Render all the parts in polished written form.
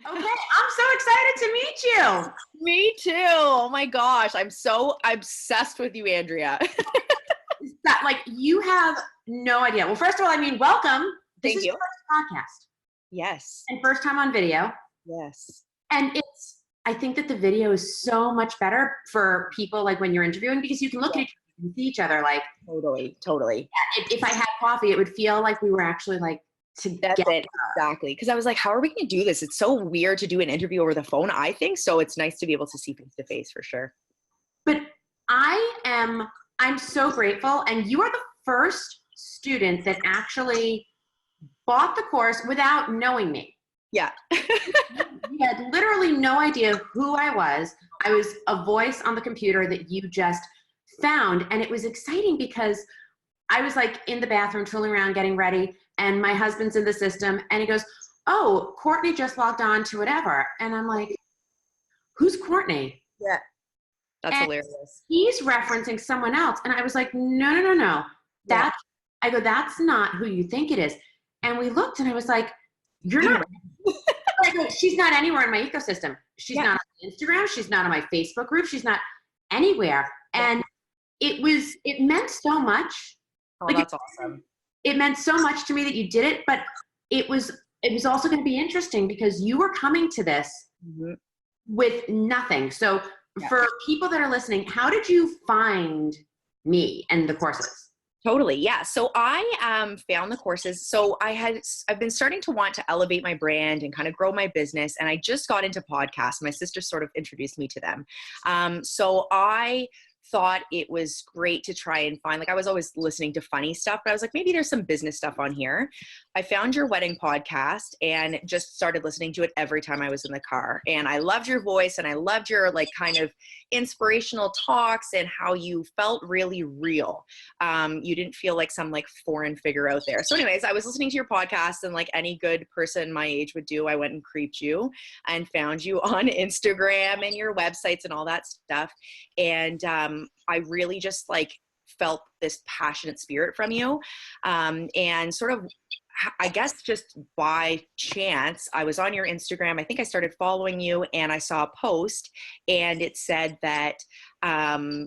Okay, I'm so excited to meet you. Me too. Oh my gosh. I'm so obsessed with you, Andrea. That, like, you have no idea. Well, first of all, I mean, welcome. This Thank is you. your first podcast Yes. and first time on video. Yes. And I think that the video is so much better for people, like, when you're interviewing, because you can look at each other and see each other. Like, Totally. if I had coffee, it would feel like we were actually, like, That's together. it. Exactly. Because I was like, how are we going to do this? It's so weird to do an interview over the phone, I think. So it's nice to be able to see face to face for sure. But I'm so grateful. And you are the first student that actually bought the course without knowing me. Yeah. You had literally no idea who I was. I was a voice on the computer that you just found. And it was exciting because I was, like, in the bathroom tooling around getting ready, and my husband's in the system, and he goes, oh, Courtney just logged on to whatever. And I'm like, who's Courtney? Yeah. That's And hilarious. he's referencing someone else. And I was like, no. That's not who you think it is. And we looked, and I was like, you're not. I go, she's not anywhere in my ecosystem. She's not on Instagram. She's not on my Facebook group. She's not anywhere. And it meant so much. Oh, Like, that's awesome. It meant so much to me that you did it, but it was also going to be interesting because you were coming to this with nothing. So for people that are listening, how did you find me and the courses? Totally. Yeah. So I found the courses. So I've been starting to want to elevate my brand and kind of grow my business. And I just got into podcasts. My sister sort of introduced me to them. So I thought it was great to try and find, like, I was always listening to funny stuff, but I was like, maybe there's some business stuff on here. I found your wedding podcast and just started listening to it every time I was in the car. And I loved your voice, and I loved your, like, kind of inspirational talks and how you felt really real. You didn't feel like some, like, foreign figure out there. So anyways, I was listening to your podcast, and like any good person my age would do, I went and creeped you and found you on Instagram and your websites and all that stuff. And I really just, like, felt this passionate spirit from you. And sort of, I guess just by chance, I was on your Instagram. I think I started following you, and I saw a post, and it said that,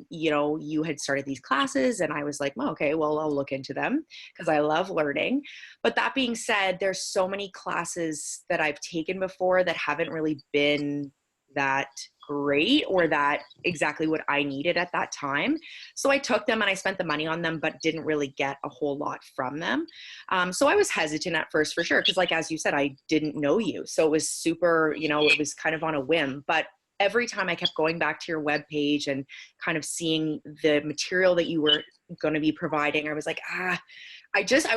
you had started these classes, and I was like, well, okay, well, I'll look into them because I love learning. But that being said, there's so many classes that I've taken before that haven't really been that great or that exactly what I needed at that time. So I took them and I spent the money on them, but didn't really get a whole lot from them. So I was hesitant at first for sure. Cause, like, as you said, I didn't know you. So it was super, it was kind of on a whim, but every time I kept going back to your webpage and kind of seeing the material that you were going to be providing, I was like, I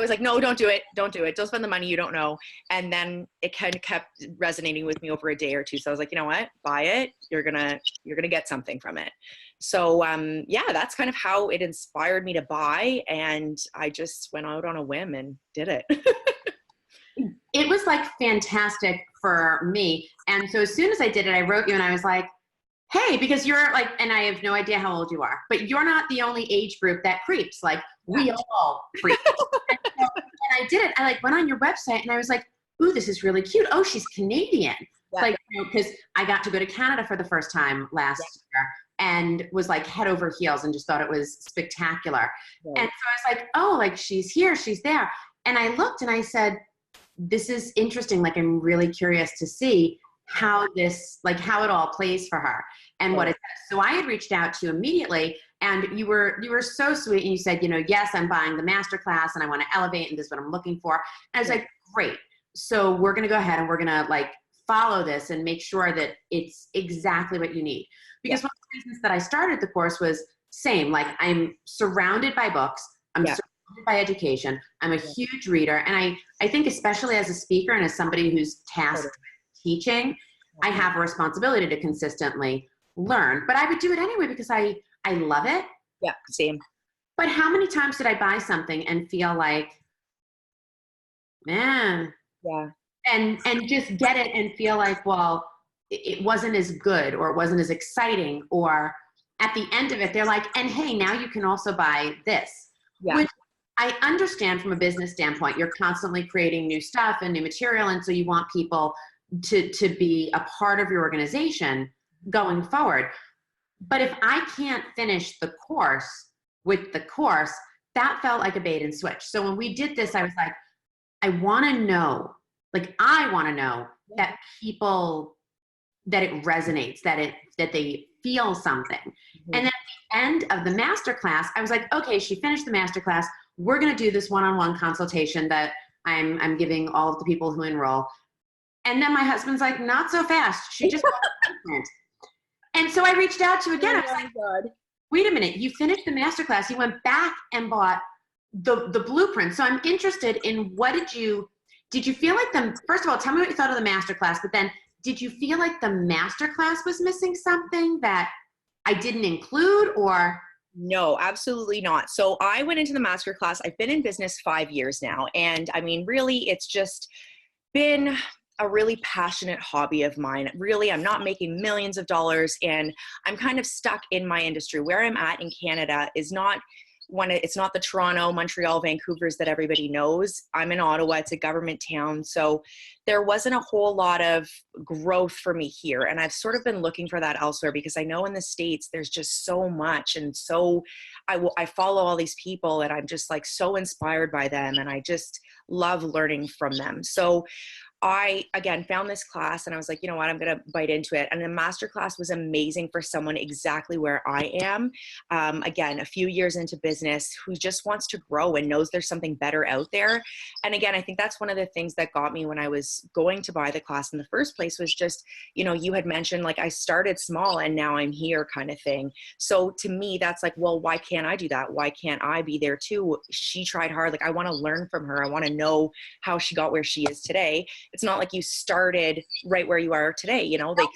was like, no, don't do it. Don't do it. Don't spend the money you don't know. And then it kind of kept resonating with me over a day or two. So I was like, you know what? Buy it. You're going to get something from it. So, that's kind of how it inspired me to buy. And I just went out on a whim and did it. It was, like, fantastic for me. And so as soon as I did it, I wrote you and I was like, hey, because you're, like, and I have no idea how old you are, but you're not the only age group that creeps. Like, we all creep. and I did it. I, like, went on your website and I was like, ooh, this is really cute. Oh, she's Canadian. Yeah. Like, because I got to go to Canada for the first time last year and was, like, head over heels and just thought it was spectacular. Yeah. And so I was like, oh, like, she's here, she's there. And I looked and I said, this is interesting. Like, I'm really curious to see how it all plays for her and what it does. So I had reached out to you immediately, and you were so sweet, and you said, yes, I'm buying the Masterclass and I want to elevate, and this is what I'm looking for. And I was like, great. So we're going to go ahead and we're going to, like, follow this and make sure that it's exactly what you need. Because one of the reasons that I started the course was same, like, I'm surrounded by books. I'm surrounded by education. I'm a huge reader. And I think, especially as a speaker and as somebody who's tasked teaching, I have a responsibility to consistently learn, but I would do it anyway because I love it. Yeah, same. But how many times did I buy something and feel like, man, and just get it and feel like, well, it wasn't as good, or it wasn't as exciting, or at the end of it, they're like, and hey, now you can also buy this. Yeah. Which I understand from a business standpoint, you're constantly creating new stuff and new material, and so you want people to be a part of your organization going forward. But if I can't finish the course with the course, that felt like a bait and switch. So when we did this, I was like, I want to know, that people, that it resonates, that they feel something. Mm-hmm. And then at the end of the masterclass, I was like, okay, she finished the masterclass. We're going to do this one-on-one consultation that I'm giving all of the people who enroll. And then my husband's like, not so fast. She just got the blueprint. And so I reached out to again. I was like, wait a minute, you finished the masterclass. You went back and bought the blueprint. So I'm interested in did you feel like first of all, tell me what you thought of the masterclass, but then did you feel like the masterclass was missing something that I didn't include, or? No, absolutely not. So I went into the masterclass. I've been in business 5 years now. And I mean, really, it's just been a really passionate hobby of mine. Really, I'm not making millions of dollars, and I'm kind of stuck in my industry. Where I'm at in Canada is not it's not the Toronto, Montreal, Vancouver's that everybody knows. I'm in Ottawa. It's a government town. So there wasn't a whole lot of growth for me here. And I've sort of been looking for that elsewhere, because I know in the States, there's just so much. And so I follow all these people, and I'm just like so inspired by them. And I just love learning from them. So I, again, found this class, and I was like, you know what, I'm going to bite into it. And the masterclass was amazing for someone exactly where I am. Again, a few years into business, who just wants to grow and knows there's something better out there. And again, I think that's one of the things that got me when I was going to buy the class in the first place, was just, you know, you had mentioned like, I started small and now I'm here kind of thing. So to me, that's like, well, why can't I do that? Why can't I be there too? She tried hard. Like, I want to learn from her. I want to know how she got where she is today. It's not like you started right where you are today, you know, like,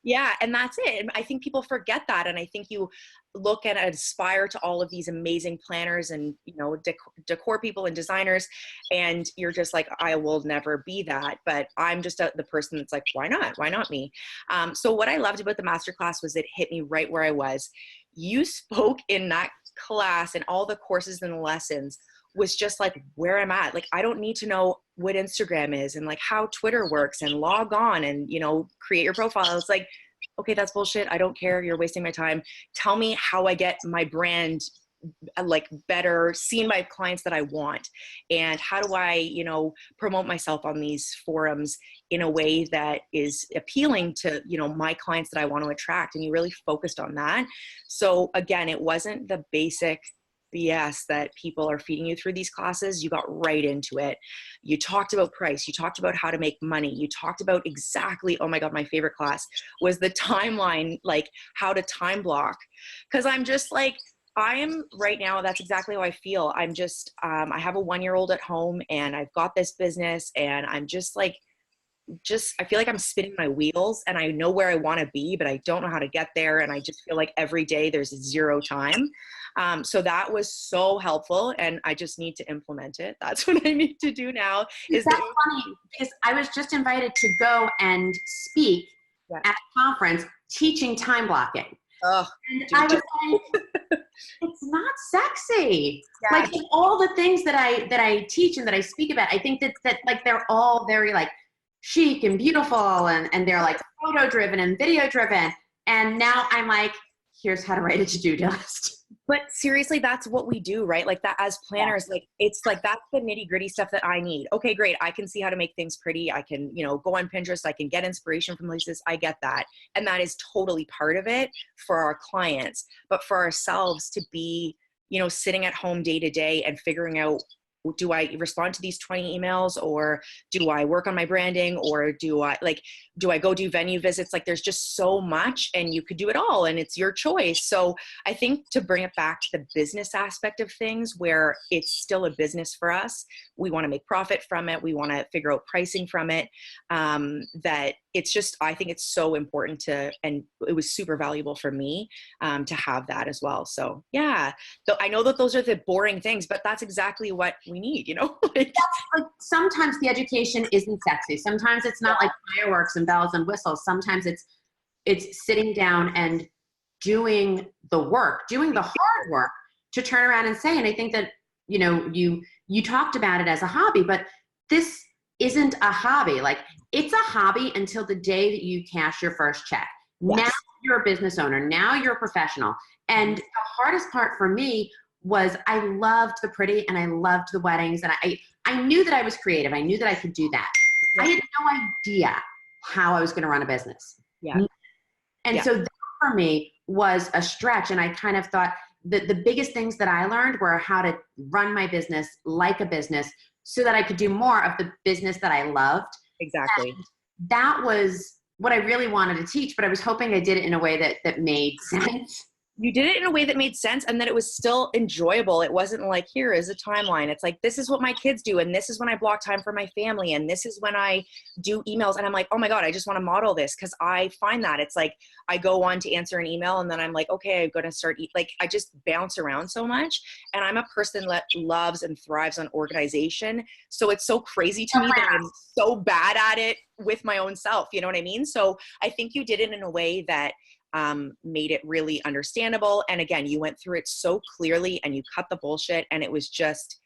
yeah. And that's it. I think people forget that. And I think you look and aspire to all of these amazing planners and, you know, decor people and designers. And you're just like, I will never be that, but I'm just the person that's like, why not? Why not me? So what I loved about the masterclass was it hit me right where I was. You spoke in that class, and all the courses and the lessons was just like where I'm at. Like, I don't need to know what Instagram is and like how Twitter works and log on and, you know, create your profile. It's like, okay, that's bullshit. I don't care. You're wasting my time. Tell me how I get my brand like better seen by clients that I want. And how do I, you know, promote myself on these forums in a way that is appealing to, you know, my clients that I want to attract. And you really focused on that. So again, it wasn't the basic BS that people are feeding you through these classes. You got right into it. You talked about price. You talked about how to make money. You talked about exactly, oh my God, my favorite class was the timeline, like how to time block. Cause I'm just like, I am right now, that's exactly how I feel. I'm just, I have a 1-year-old at home, and I've got this business, and I'm just like, I feel like I'm spinning my wheels, and I know where I want to be, but I don't know how to get there. And I just feel like every day there's zero time. So that was so helpful, and I just need to implement it. That's what I need to do now. That's funny, because I was just invited to go and speak at a conference teaching time blocking. Oh, and I was like, it's not sexy. Yeah. Like all the things that I teach and that I speak about, I think that like they're all very like chic and beautiful, and they're like photo driven and video driven. And now I'm like, here's how to write a to-do list. But seriously, that's what we do, right? Like that as planners, like it's like, that's the nitty gritty stuff that I need. Okay, great. I can see how to make things pretty. I can, you know, go on Pinterest. I can get inspiration from places. I get that. And that is totally part of it for our clients, but for ourselves to be, you know, sitting at home day to day and figuring out, do I respond to these 20 emails, or do I work on my branding, or do I go do venue visits? Like there's just so much, and you could do it all, and it's your choice. So I think to bring it back to the business aspect of things, where it's still a business for us, we want to make profit from it. We want to figure out pricing from it. That it's just, I think it's so important to, and it was super valuable for me to have that as well. So yeah, so I know that those are the boring things, but that's exactly what we need, you know? Like sometimes the education isn't sexy. Sometimes it's not like fireworks and bells and whistles. Sometimes it's sitting down and doing the work, doing the hard work to turn around and say. And I think that, you know, you talked about it as a hobby, but this isn't a hobby. Like, it's a hobby until the day that you cash your first check. Yes. Now you're a business owner. Now you're a professional. And the hardest part for me was I loved the pretty and I loved the weddings. And I knew that I was creative. I knew that I could do that. I had no idea how I was going to run a business. Yeah. And so that for me was a stretch. And I kind of thought that the biggest things that I learned were how to run my business like a business so that I could do more of the business that I loved. Exactly. And that was what I really wanted to teach, but I was hoping I did it in a way that made sense. You did it in a way that made sense and that it was still enjoyable. It wasn't like, here is a timeline. It's like, this is what my kids do. And this is when I block time for my family. And this is when I do emails. And I'm like, oh my God, I just want to model this. Cause I find that it's like, I go on to answer an email and then I'm like, okay, I'm going to start like, I just bounce around so much. And I'm a person that loves and thrives on organization. So it's so crazy to me that I'm so bad at it with my own self. You know what I mean? So I think you did it in a way that made it really understandable. And again, you went through it so clearly and you cut the bullshit and it was just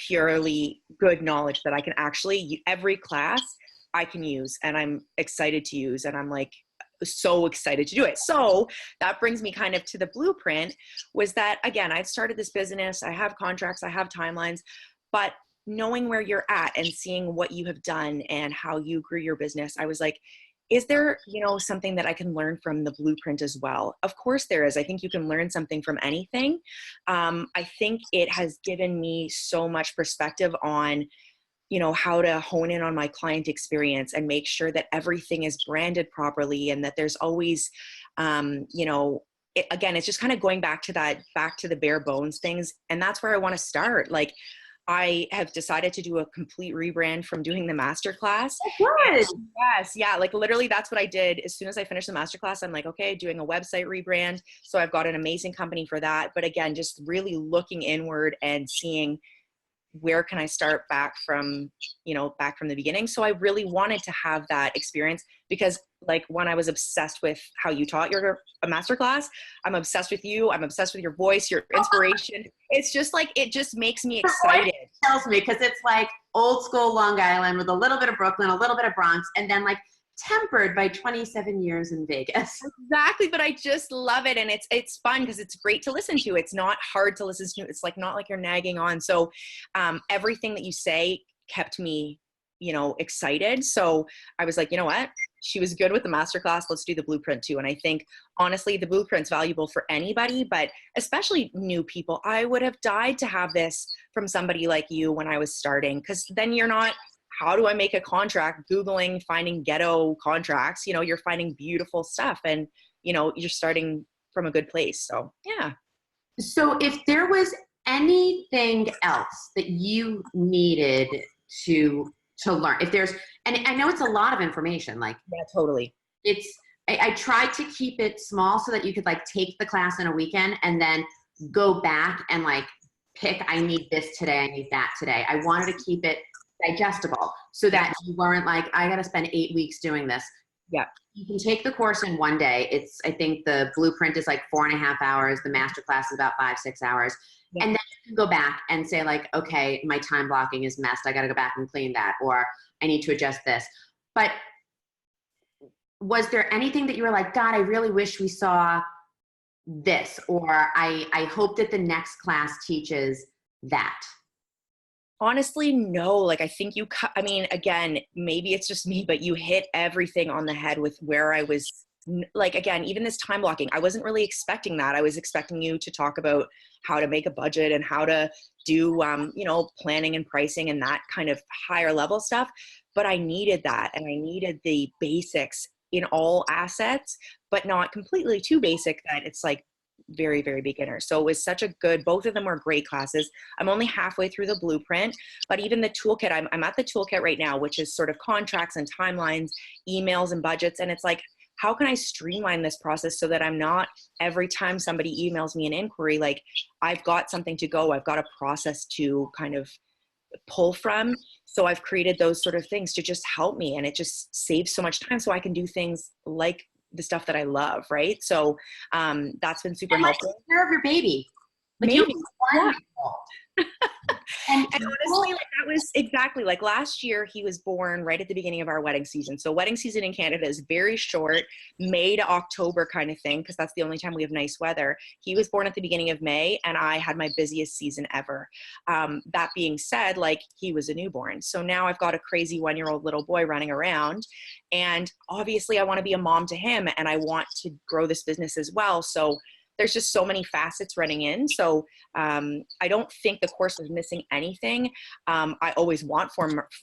purely good knowledge that I can actually, every class I can use and I'm excited to use. And I'm like, so excited to do it. So that brings me kind of to the blueprint was that, again, I've started this business. I have contracts, I have timelines, but knowing where you're at and seeing what you have done and how you grew your business, I was like, is there, something that I can learn from the blueprint as well? Of course there is. I think you can learn something from anything. I think it has given me so much perspective on, how to hone in on my client experience and make sure that everything is branded properly and that there's always, again, it's just kind of going back to the bare bones things. And that's where I want to start. Like, I have decided to do a complete rebrand from doing the masterclass. Good. Yes. Yeah. Like literally that's what I did. As soon as I finished the masterclass, I'm like, okay, doing a website rebrand. So I've got an amazing company for that. But again, just really looking inward and seeing where can I start back from the beginning. So I really wanted to have that experience because like when I was obsessed with how you taught a masterclass, I'm obsessed with you. I'm obsessed with your voice, your inspiration. It's just like, it just makes me excited. It tells me, cause it's like old school Long Island with a little bit of Brooklyn, a little bit of Bronx, and then like tempered by 27 years in Vegas. Exactly. But I just love it. And it's fun because it's great to listen to. It's not hard to listen to. It's like, not like you're nagging on. So everything that you say kept me, excited. So I was like, you know what? She was good with the masterclass. Let's do the blueprint too. And I think honestly, the blueprint's valuable for anybody, but especially new people. I would have died to have this from somebody like you when I was starting. Cause then you're not, how do I make a contract? Googling, finding ghetto contracts, you're finding beautiful stuff and, you're starting from a good place. So yeah. So if there was anything else that you needed to learn, if there's, and I know it's a lot of information, like yeah, totally. I tried to keep it small so that you could like take the class in a weekend and then go back and like pick, I need this today, I need that today. I wanted to keep it digestible so that you weren't like, I got to spend 8 weeks doing this. Yeah. You can take the course in one day. I think the blueprint is like 4.5 hours. The masterclass is about 5-6 hours. Yeah. And then you can go back and say like, okay, my time blocking is messed. I got to go back and clean that, or I need to adjust this. But was there anything that you were like, God, I really wish we saw this, or I hope that the next class teaches that? Honestly, no. Like, I think again, maybe it's just me, but you hit everything on the head with where I was. Like, again, even this time blocking, I wasn't really expecting that. I was expecting you to talk about how to make a budget and how to do, planning and pricing and that kind of higher level stuff. But I needed that. And I needed the basics in all assets, but not completely too basic that it's like very, very beginner. So it was such a good, both of them were great classes. I'm only halfway through the blueprint, but even the toolkit, I'm at the toolkit right now, which is sort of contracts and timelines, emails and budgets. And it's like, how can I streamline this process so that I'm not, every time somebody emails me an inquiry, like I've got something to go, I've got a process to kind of pull from. So I've created those sort of things to just help me. And it just saves so much time so I can do things like the stuff that I love. Right. So that's been super helpful. Take care of your baby. Like Maybe. you And And honestly, like that was exactly like last year, he was born right at the beginning of our wedding season. So wedding season in Canada is very short, May to October kind of thing, because that's the only time we have nice weather. He was born at the beginning of May, and I had my busiest season ever. That being said, like he was a newborn. So now I've got a crazy 1-year-old little boy running around, and obviously I want to be a mom to him, and I want to grow this business as well. So there's just so many facets running in. So I don't think the course is missing anything. I always want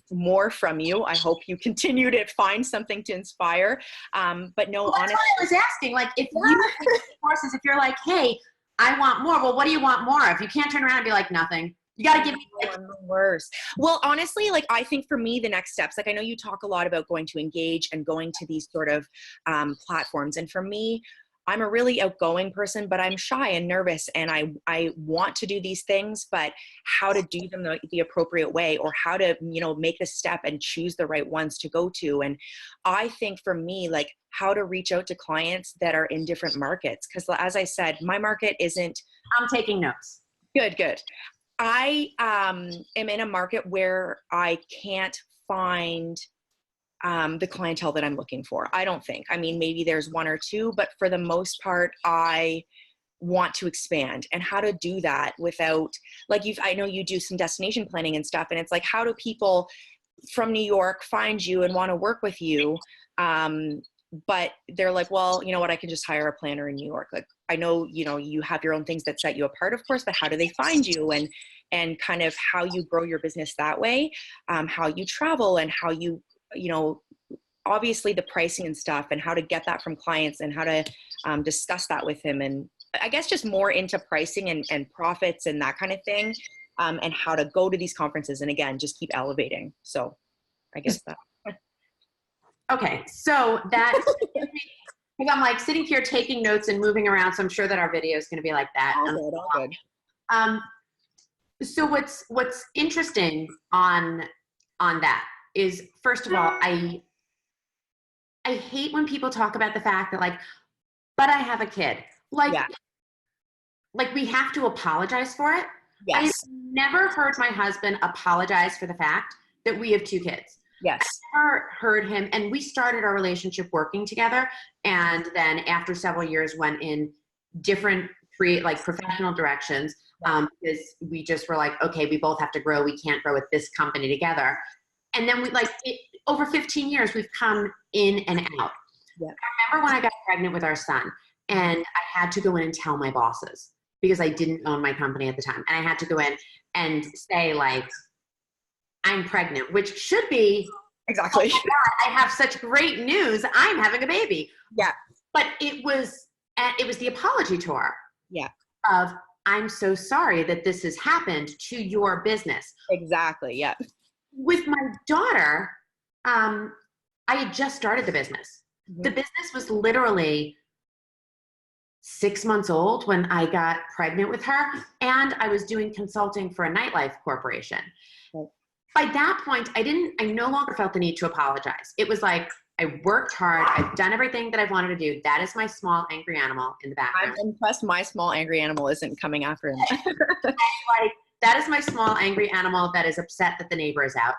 more from you. I hope you continue to find something to inspire. But no, well, that's honestly, what I was asking. Like, if you take courses, if you're like, hey, I want more. Well, what do you want more of? You can't turn around and be like, nothing. You got to give me. I'm the worst. Well, honestly, like I think for me, the next steps, like I know you talk a lot about going to Engage and going to these sort of platforms. And for me, I'm a really outgoing person, but I'm shy and nervous, and I want to do these things, but how to do them the appropriate way, or how to, make the step and choose the right ones to go to. And I think for me, like how to reach out to clients that are in different markets. Because as I said, my market isn't. I'm taking notes. Good. I am in a market where I can't find the clientele that I'm looking for. I don't think. I mean, maybe there's one or two, but for the most part, I want to expand. And how to do that without, like, I know you do some destination planning and stuff, and it's like, how do people from New York find you and want to work with you? But they're like, well, you know what, I can just hire a planner in New York. Like, I know, you have your own things that set you apart, of course, but how do they find you? And kind of how you grow your business that way, how you travel, and how you obviously the pricing and stuff, and how to get that from clients, and how to discuss that with him. And I guess just more into pricing and profits and that kind of thing, and how to go to these conferences. And again, just keep elevating. So I guess that. Okay. So that, because I'm like sitting here taking notes and moving around. So I'm sure that our video is going to be like that. All good. So what's interesting on that is, first of all, I hate when people talk about the fact that like, but I have a kid. Like we have to apologize for it. Yes. I've never heard my husband apologize for the fact that we have 2 kids. Yes. I never heard him, and we started our relationship working together, and then after several years went in different professional directions, because we just were like, okay, we both have to grow. We can't grow with this company together. And then over 15 years, we've come in and out. Yeah. I remember when I got pregnant with our son, and I had to go in and tell my bosses, because I didn't own my company at the time. And I had to go in and say, like, I'm pregnant, which should be, exactly. Oh my God, I have such great news. I'm having a baby. Yeah. But it was the apology tour. Yeah. Of, I'm so sorry that this has happened to your business. Exactly. Yeah. With my daughter, I had just started the business. Mm-hmm. The business was literally 6 months old when I got pregnant with her, and I was doing consulting for a nightlife corporation. Right. By that point, I no longer felt the need to apologize. It was like, I worked hard. I've done everything that I've wanted to do. That is my small angry animal in the background. I'm impressed my small angry animal isn't coming after him. Like, that is my small angry animal that is upset that the neighbor is out.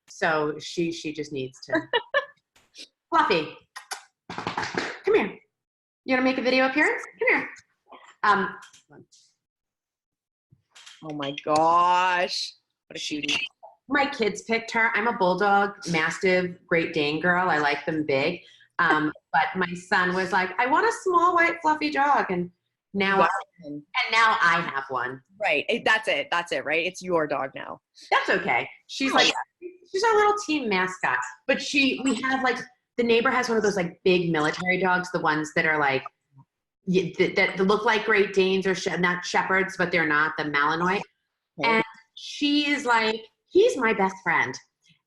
So she just needs to. Fluffy, come here. You want to make a video appearance? Come here. Oh my gosh. What a cutie. My kids picked her. I'm a bulldog, mastiff, Great Dane girl. I like them big. But my son was like, I want a small, white, fluffy dog. And now I have one. Right. That's it, right? It's your dog now. That's okay. She's she's our little team mascot. But we have the neighbor has one of those big military dogs, the ones that are that look like Great Danes or not shepherds, but they're not, the Malinois. Okay. And she is he's my best friend.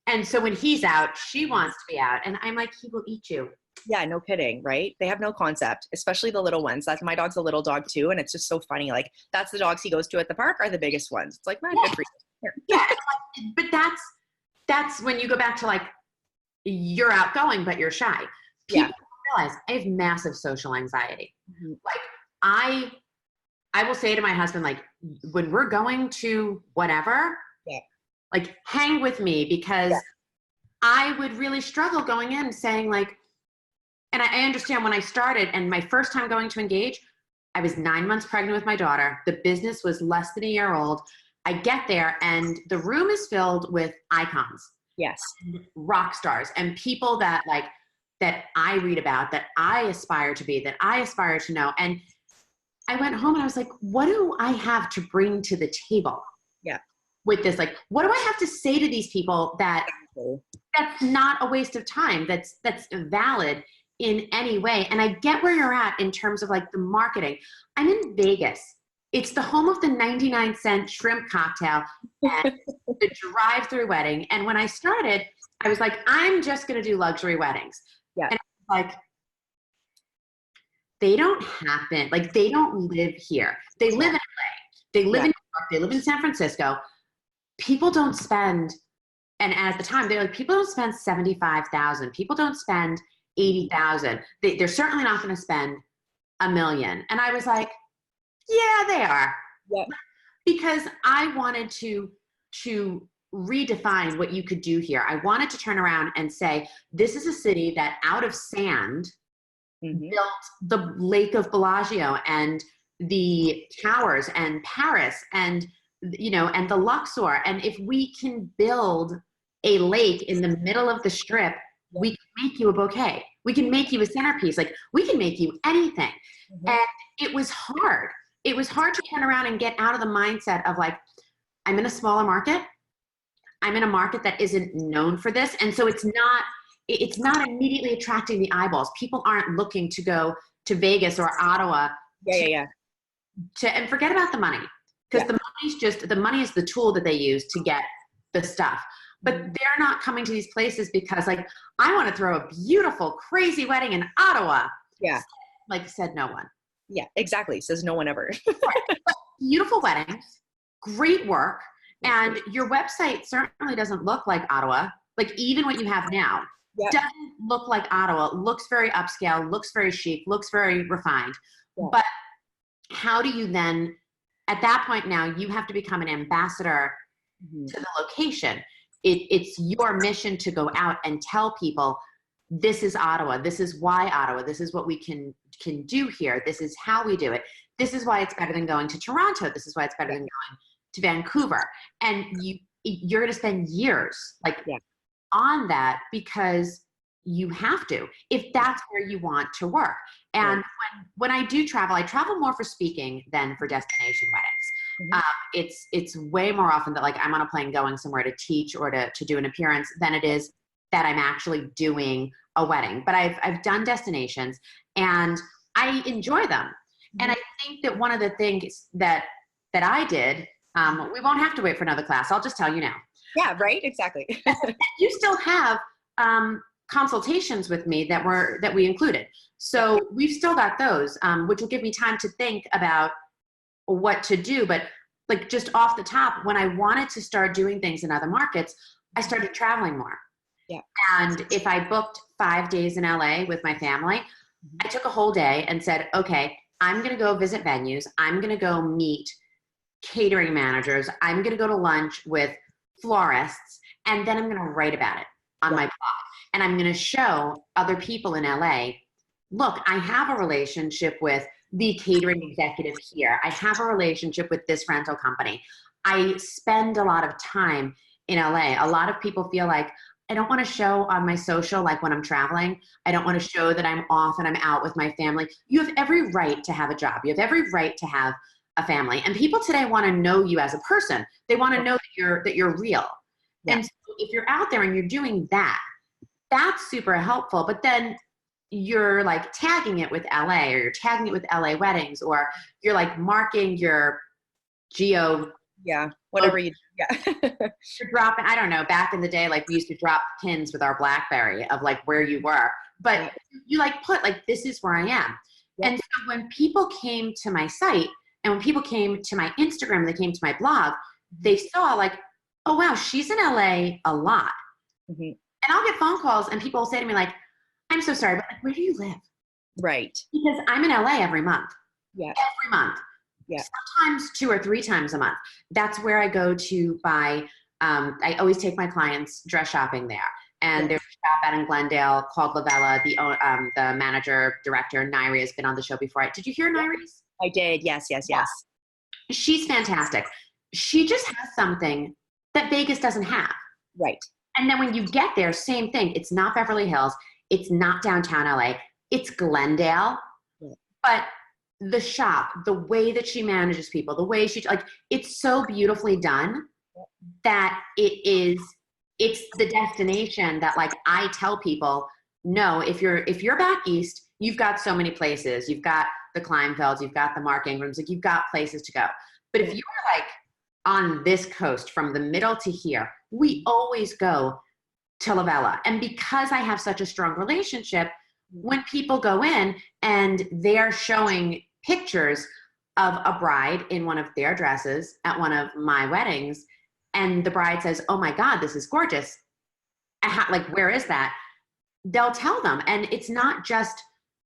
And so when he's out, she wants to be out. And I'm like, he will eat you. Yeah, no kidding, right? They have no concept, especially the little ones. My dog's a little dog too. And it's just so funny. That's the dogs he goes to at the park are the biggest ones. It's man, good for you. Yeah. But that's when you go back to you're outgoing, but you're shy. People realize I have massive social anxiety. Mm-hmm. I will say to my husband, like, when we're going to whatever, Yeah. like, hang with me, because I would really struggle going in saying like, and I understand when I started and my first time going to engage, I was 9 months pregnant with my daughter. The business was less than a year old. I get there and the room is filled with icons, Yes. rock stars, and people that like, that I read about, that I aspire to be, that I aspire to know. And I went home and I was like, what do I have to bring to the table? Yeah. With this, like, what do I have to say to these people that's not a waste of time, that's valid in any way? And I get where you're at in terms of like the marketing. I'm in Vegas. It's the home of the 99-cent shrimp cocktail and the drive-through wedding. And when I started, I was like, I'm just going to do luxury weddings. Yeah. And I was like, they don't happen. Like, they don't live here. They live in LA. They live in New York. They live in San Francisco. People don't spend, and at the time, they're like, people don't spend $75,000. People don't spend $80,000. They're certainly not going to spend $1 million. And I was like, yeah, they are. Yeah. Because I wanted to redefine what you could do here. I wanted to turn around and say, this is a city that out of sand built the Lake of Bellagio and the towers and Paris and, you know, and the Luxor. And if we can build a lake in the middle of the strip, we can make you a bouquet. We can make you a centerpiece. Like, we can make you anything. And it was hard. It was hard to turn around and get out of the mindset of like, I'm in a smaller market. I'm in a market that isn't known for this. And so it's not immediately attracting the eyeballs. People aren't looking to go to Vegas or Ottawa. And forget about the money, because the money is the tool that they use to get the stuff. But they're not coming to these places because like, I want to throw a beautiful, crazy wedding in Ottawa. Yeah. Like, said no one. Yeah, exactly. Says no one ever. Beautiful weddings, great work. And your website certainly doesn't look like Ottawa. Like, even what you have now doesn't look like Ottawa. It looks very upscale, looks very chic, looks very refined. But how do you then, at that point now, you have to become an ambassador to the location. It's your mission to go out and tell people, this is Ottawa. This is why Ottawa. This is what we can do here. This is how we do it. This is why it's better than going to Toronto. This is why it's better than going to Vancouver. And you're going to spend years like on that, because you have to, if that's where you want to work. And when I do travel, I travel more for speaking than for destination weddings. It's way more often that like I'm on a plane going somewhere to teach or to do an appearance than it is that I'm actually doing a wedding. But I've done destinations and I enjoy them. And I think that one of the things that I did, we won't have to wait for another class. I'll just tell you now. Yeah, right. Exactly. You still have consultations with me that we included. So we've still got those, which will give me time to think about what to do. But like, just off the top, when I wanted to start doing things in other markets, I started traveling more. Yeah. And if I booked 5 days in LA with my family, I took a whole day and said, okay, I'm going to go visit venues. I'm going to go meet catering managers. I'm going to go to lunch with florists. And then I'm going to write about it on my blog. And I'm going to show other people in LA, look, I have a relationship with the catering executive here. I have a relationship with this rental company. I spend a lot of time in LA. A lot of people feel like, I don't want to show on my social, like when I'm traveling, I don't want to show that I'm off and I'm out with my family. You have every right to have a job. You have every right to have a family. And people today want to know you as a person. They want to know that you're real. Yeah. And so if you're out there and you're doing that, that's super helpful. But then you're like tagging it with LA, or you're tagging it with LA weddings, or you're like marking your geo. Yeah. Whatever you, you're dropping, I don't know, back in the day, like we used to drop pins with our BlackBerry of like where you were, but you like put like, this is where I am. And so when people came to my site and when people came to my Instagram, they came to my blog, they saw like, oh wow, she's in LA a lot. And I'll get phone calls and people will say to me like, I'm so sorry, but like, where do you live? Right. Because I'm in LA every month. Yeah. Every month. Yeah. sometimes 2 or 3 times a month. That's where I go to buy. I always take my clients dress shopping there. And there's a shop out in Glendale called Lavella. The manager, director, Nairi, has been on the show before. Did you hear Nairi's? I did. Yes. She's fantastic. She just has something that Vegas doesn't have. Right. And then when you get there, same thing. It's not Beverly Hills. It's not downtown LA. It's Glendale. Yeah. But the shop, the way that she manages people, the way she, like, it's so beautifully done that it's the destination that, like, I tell people, no, if you're back east, you've got so many places. You've got the Kleinfelds, you've got the Mark Ingrams, like, you've got places to go. But if you were like on this coast from the middle to here, we always go to Lavella. And because I have such a strong relationship, when people go in and they're showing pictures of a bride in one of their dresses at one of my weddings, and the bride says, oh my God, this is gorgeous. Like, where is that? They'll tell them. And it's not just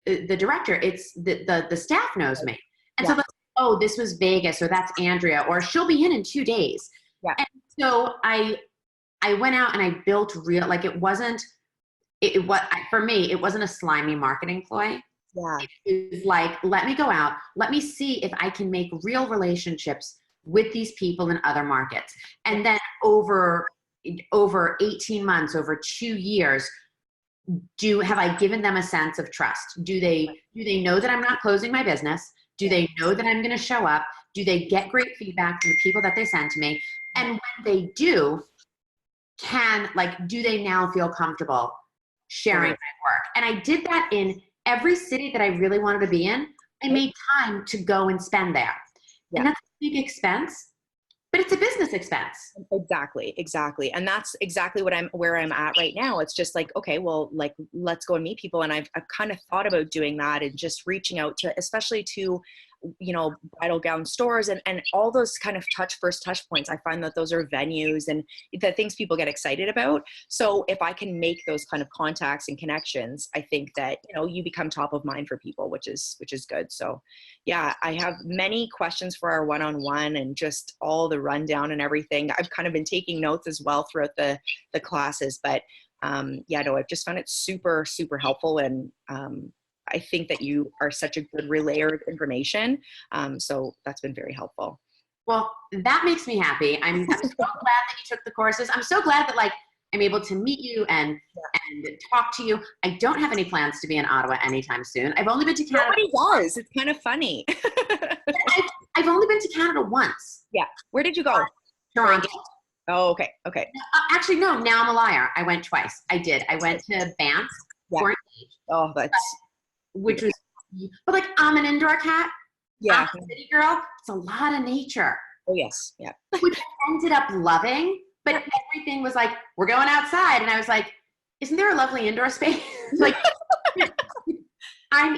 the director, it's the staff knows me. And so, oh, this was Vegas, or that's Andrea, or she'll be in 2 days. Yeah. And so I went out and I built real, like, it wasn't, for me, it wasn't a slimy marketing ploy. Yeah. It was like, let me go out, let me see if I can make real relationships with these people in other markets. And then over 18 months, over 2 years, have I given them a sense of trust? Do they know that I'm not closing my business? Do they know that I'm going to show up? Do they get great feedback from the people that they send to me? And when they do, do they now feel comfortable sharing my work? And I did that in every city that I really wanted to be in. I made time to go and spend there. Yeah. And that's a big expense, but it's a business expense. Exactly. And that's exactly where I'm at right now. It's just like, okay, well, like, let's go and meet people. And I've kind of thought about doing that and just reaching out to, especially to, bridal gown stores and all those kind of first touch points. I find that those are venues and the things people get excited about. So if I can make those kind of contacts and connections, I think that, you become top of mind for people, which is good. So yeah, I have many questions for our one-on-one and just all the rundown and everything. I've kind of been taking notes as well throughout the classes, but I've just found it super, super helpful. And, I think that you are such a good relayer of information. So that's been very helpful. Well, that makes me happy. I'm so glad that you took the courses. I'm so glad that, like, I'm able to meet you and talk to you. I don't have any plans to be in Ottawa anytime soon. I've only been to Canada. Nobody does. It's kind of funny. I've only been to Canada once. Yeah. Where did you go? Toronto. Oh, okay. Actually, no. Now I'm a liar. I went twice. I did. I went to Banff. Yeah. Oh, that's. Which was, but like, I'm an indoor cat. Yeah. I'm a city girl. It's a lot of nature. Oh, yes. Yeah. Which I ended up loving, but everything was like, we're going outside. And I was like, isn't there a lovely indoor space? Like, I'm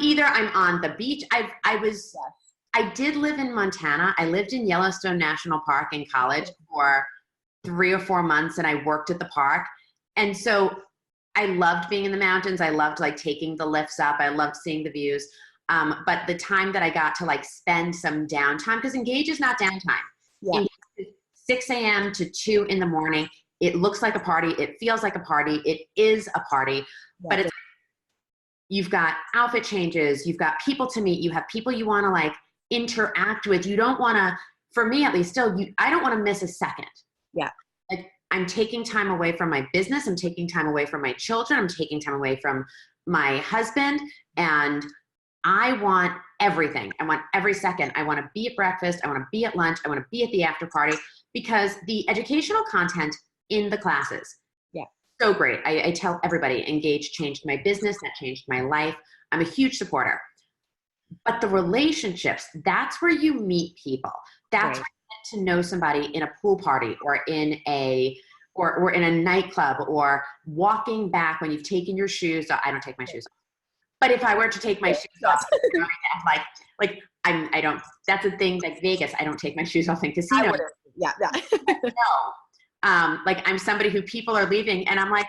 on the beach. I did live in Montana. I lived in Yellowstone National Park in college for 3 or 4 months, and I worked at the park. And so I loved being in the mountains. I loved, like, taking the lifts up. I loved seeing the views. But the time that I got to, like, spend some downtime, because Engage is not downtime. Yeah. Engage is 6 a.m. to 2 in the morning. It looks like a party. It feels like a party. It is a party. Yeah. But it's, you've got outfit changes. You've got people to meet. You have people you want to, like, interact with. You don't want to, for me at least still, I don't want to miss a second. Yeah. Like, I'm taking time away from my business. I'm taking time away from my children. I'm taking time away from my husband. And I want everything. I want every second. I want to be at breakfast. I want to be at lunch. I want to be at the after party, because the educational content in the classes, so great. I tell everybody, Engage changed my business. That changed my life. I'm a huge supporter. But the relationships, that's where you meet people. That's where to know somebody in a pool party or in a nightclub, or walking back when you've taken your shoes off. I don't take my shoes off. But if I were to take my shoes off, I don't, that's a thing, like Vegas, I don't take my shoes off in casinos. Yeah. No. Like, I'm somebody who people are leaving and I'm like,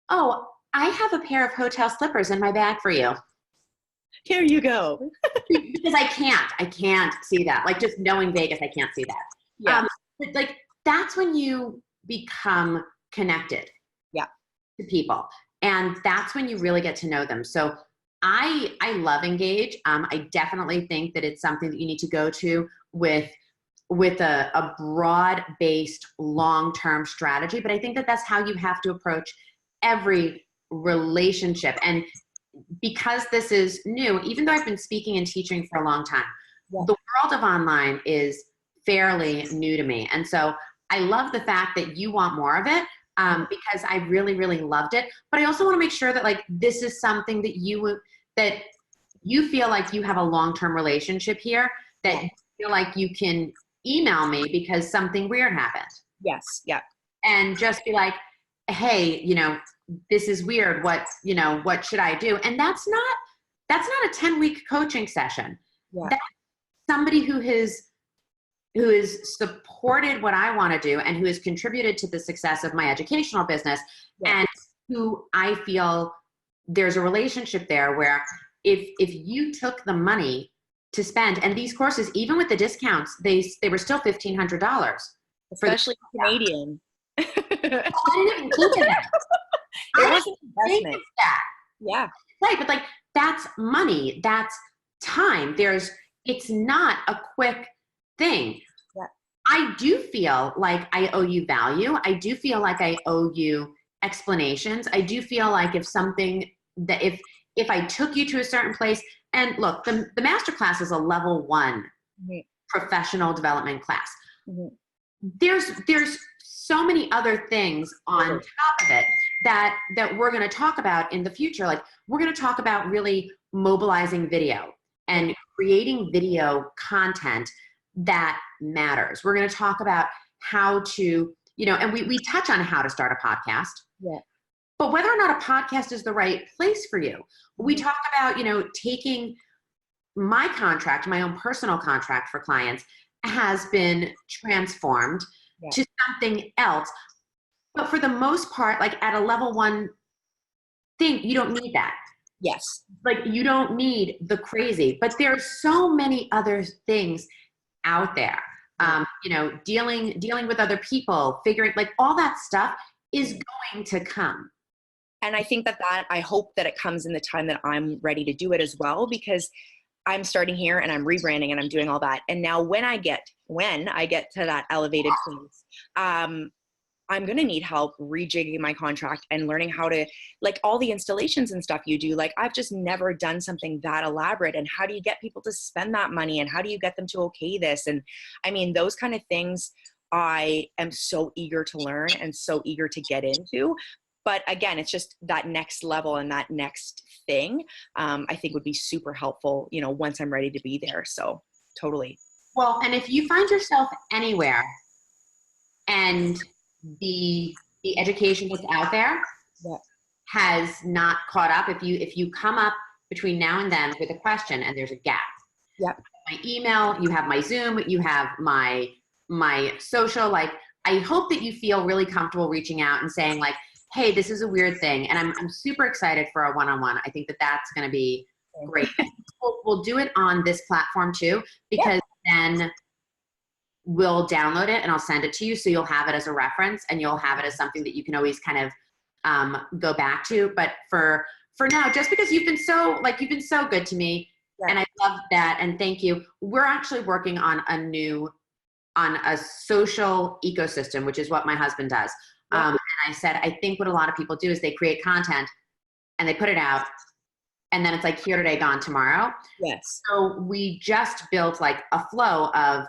oh, I have a pair of hotel slippers in my bag for you. Here you go. Because I can't see that. Like just knowing Vegas, I can't see that. Yeah. But like that's when you become connected Yeah. to people. And that's when you really get to know them. So I love Engage. I definitely think that it's something that you need to go to with a broad-based long-term strategy. But I think that that's how you have to approach every relationship. And because this is new, even though I've been speaking and teaching for a long time, the world of online is fairly new to me. And so I love the fact that you want more of it, because I really, really loved it. But I also want to make sure that like this is something that you feel like you have a long-term relationship here, that you feel like you can email me because something weird happened. Yes. Yeah. And just be like, hey, this is weird. What should I do? And that's not a 10-week coaching session. Yeah. That's somebody who has supported what I want to do and who has contributed to the success of my educational business, and who I feel there's a relationship there where if you took the money to spend, and these courses, even with the discounts, they were still $1,500. Especially Canadian. I didn't even think of that. It was an investment. Yeah. Right, but like that's money, that's time. It's not a quick thing. Yeah. I do feel like I owe you value. I do feel like I owe you explanations. I do feel like if I took you to a certain place, and look, the Masterclass is a level 1 professional development class. Mm-hmm. There's so many other things on top of it that we're going to talk about in the future. Like we're going to talk about really mobilizing video and creating video content that matters. We're going to talk about how to, and we touch on how to start a podcast. Yeah. But whether or not a podcast is the right place for you, we talk about, taking my contract, my own personal contract for clients has been transformed to something else. But for the most part, like at a level 1 thing, you don't need that. Yes. Like you don't need the crazy, but there's so many other things out there. Dealing with other people, figuring like all that stuff is going to come. And I think that I hope that it comes in the time that I'm ready to do it as well, because I'm starting here and I'm rebranding and I'm doing all that. And now when I get to that elevated place, I'm going to need help rejigging my contract and learning how to, like all the installations and stuff you do. Like I've just never done something that elaborate. And how do you get people to spend that money? And how do you get them to okay this? And I mean, those kind of things I am so eager to learn and so eager to get into. But again, it's just that next level and that next thing, I think would be super helpful, once I'm ready to be there. So totally. Well, and if you find yourself anywhere and the education that's out there has not caught up, if you come up between now and then with a question and there's a gap, my email, you have my Zoom, you have my social, like I hope that you feel really comfortable reaching out and saying like, hey, this is a weird thing. And I'm super excited for a one-on-one. I think that that's going to be great. We'll do it on this platform too, because then we'll download it and I'll send it to you. So you'll have it as a reference and you'll have it as something that you can always kind of go back to. But for now, just because you've been so good to me, and I love that. And thank you. We're actually working on a social ecosystem, which is what my husband does. And I said, I think what a lot of people do is they create content and they put it out and then it's like here today, gone tomorrow. Yes. So we just built like a flow of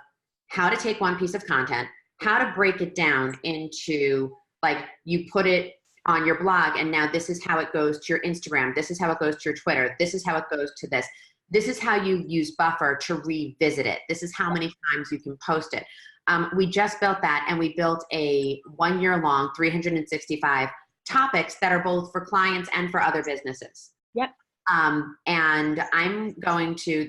how to take one piece of content, how to break it down into like you put it on your blog and now this is how it goes to your Instagram. This is how it goes to your Twitter. This is how it goes to this. This is how you use Buffer to revisit it. This is how many times you can post it. We just built that, and we built a 1-year-long 365 topics that are both for clients and for other businesses. Yep. And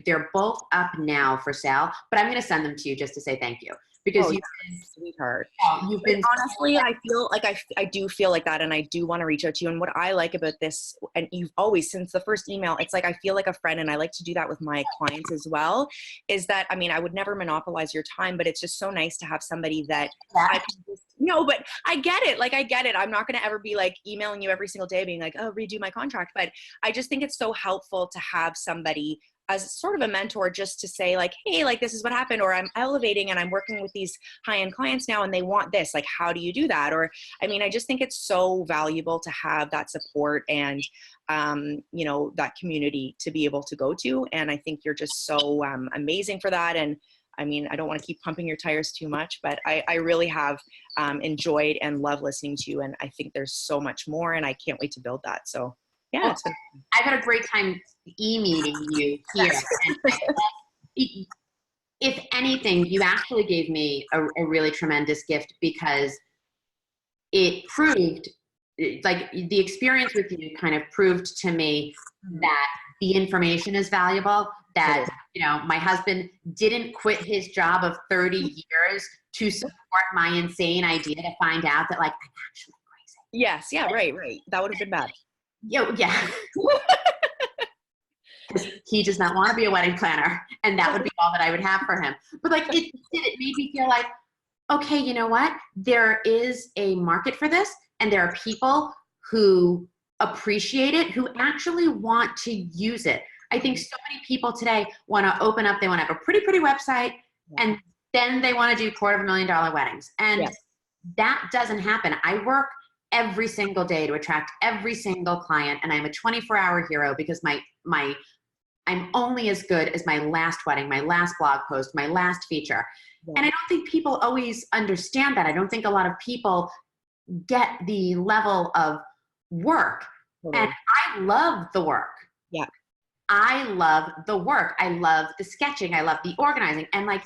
they're both up now for sale, but I'm going to send them to you just to say thank you, because Oh, you've yeah, been, sweetheart. you've But been honestly, I feel like I do feel like that, and I do want to reach out to you. And what I like about this, and you've always, since the first email, it's like I feel like a friend, and I like to do that with my clients as well, is that, I mean, I would never monopolize your time, but it's just so nice to have somebody that I can just, no, but I get it. Like, I get it. I'm not going to ever be like emailing you every single day being like, oh, redo my contract. But I just think it's so helpful to have somebody as sort of a mentor, just to say like, hey, like this is what happened, or I'm elevating and I'm working with these high-end clients now and they want this, like, how do you do that? Or, I mean, I just think it's so valuable to have that support and, you know, that community to be able to go to. And I think you're just so amazing for that. And I mean, I don't want to keep pumping your tires too much, but I really have enjoyed and love listening to you. And I think there's so much more, and I can't wait to build that. So yeah, Well, I've had a great time e-meeting you here. And if anything, you actually gave me a really tremendous gift, because it proved, like, the experience with you kind of proved to me that the information is valuable, that, you know, my husband didn't quit his job of 30 years to support my insane idea to find out that, like, I'm actually crazy. yes, yeah, right. That would have been bad. Yeah. Because he does not want to be a wedding planner, and that would be all that I would have for him. But like, it made me feel like, okay, you know what? There is a market for this, and there are people who appreciate it, who actually want to use it. I think so many people today want to open up, they want to have a pretty website, and then they want to do $250,000 weddings. And that doesn't happen. I work every single day to attract every single client, and I'm a 24-hour hero, because I'm only as good as my last wedding, my last blog post, my last feature. And I don't think people always understand that. I don't think a lot of people get the level of work. And I love the work. Yeah. I love the work. I love the sketching. I love the organizing. And like,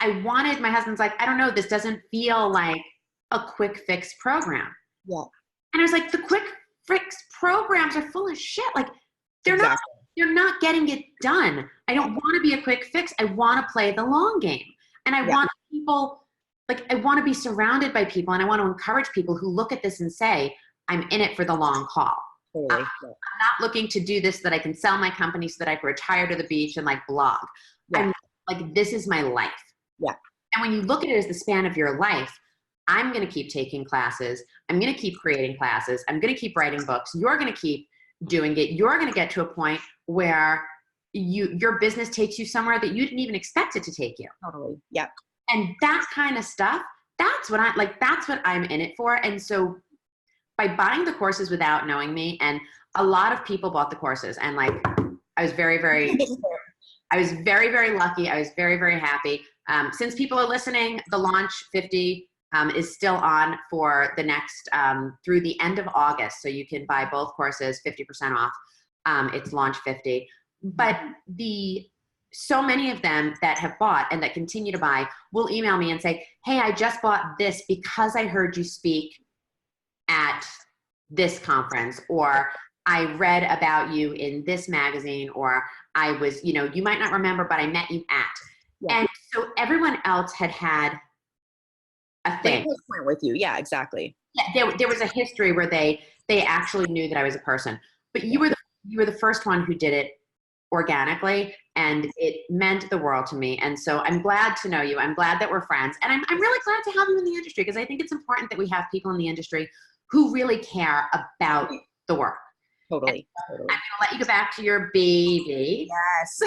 my husband's like, I don't know, this doesn't feel like a quick fix program. Yeah. And I was like, the quick fix programs are full of shit. Like, you're not getting it done. I don't want to be a quick fix. I want to play the long game. And I want people, like, I want to be surrounded by people, and I want to encourage people who look at this and say, I'm in it for the long haul. I'm not looking to do this so that I can sell my company so that I can retire to the beach and like blog. I'm like, this is my life. Yeah. And when you look at it as the span of your life, I'm going to keep taking classes. I'm going to keep creating classes. I'm going to keep writing books. You're going to keep doing it. You're going to get to a point where your business takes you somewhere that you didn't even expect it to take you. Totally. Yeah. And that kind of stuff, that's what I'm in it for. And so by buying the courses without knowing me, and a lot of people bought the courses, and like, I was very lucky. I was very happy. Since people are listening, the Launch 50 is still on for the next, through the end of August. So you can buy both courses 50% off. It's Launch 50. But so many of them that have bought and that continue to buy will email me and say, hey, I just bought this because I heard you speak at this conference, or I read about you in this magazine, or I was, you might not remember, but I met you at. Yeah. And so everyone else had a thing. Like, with you. Yeah, exactly. Yeah, there was a history where they actually knew that I was a person. But you were the first one who did it organically, and it meant the world to me. And so I'm glad to know you. I'm glad that we're friends. And I'm really glad to have you in the industry, because I think it's important that we have people in the industry who really care about the work. Totally. I'm going to let you go back to your baby. Yes.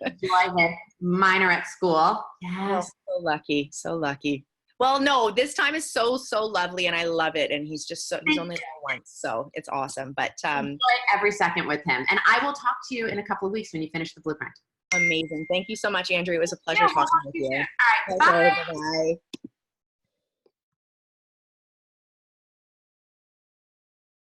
Enjoy his minor at school. Yes. Oh, so lucky. Well, no, this time is so lovely, and I love it. And he's only there once, so it's awesome. But enjoy every second with him. And I will talk to you in a couple of weeks when you finish the blueprint. Amazing. Thank you so much, Andrea. It was a pleasure talking with you. All right. Bye. Bye.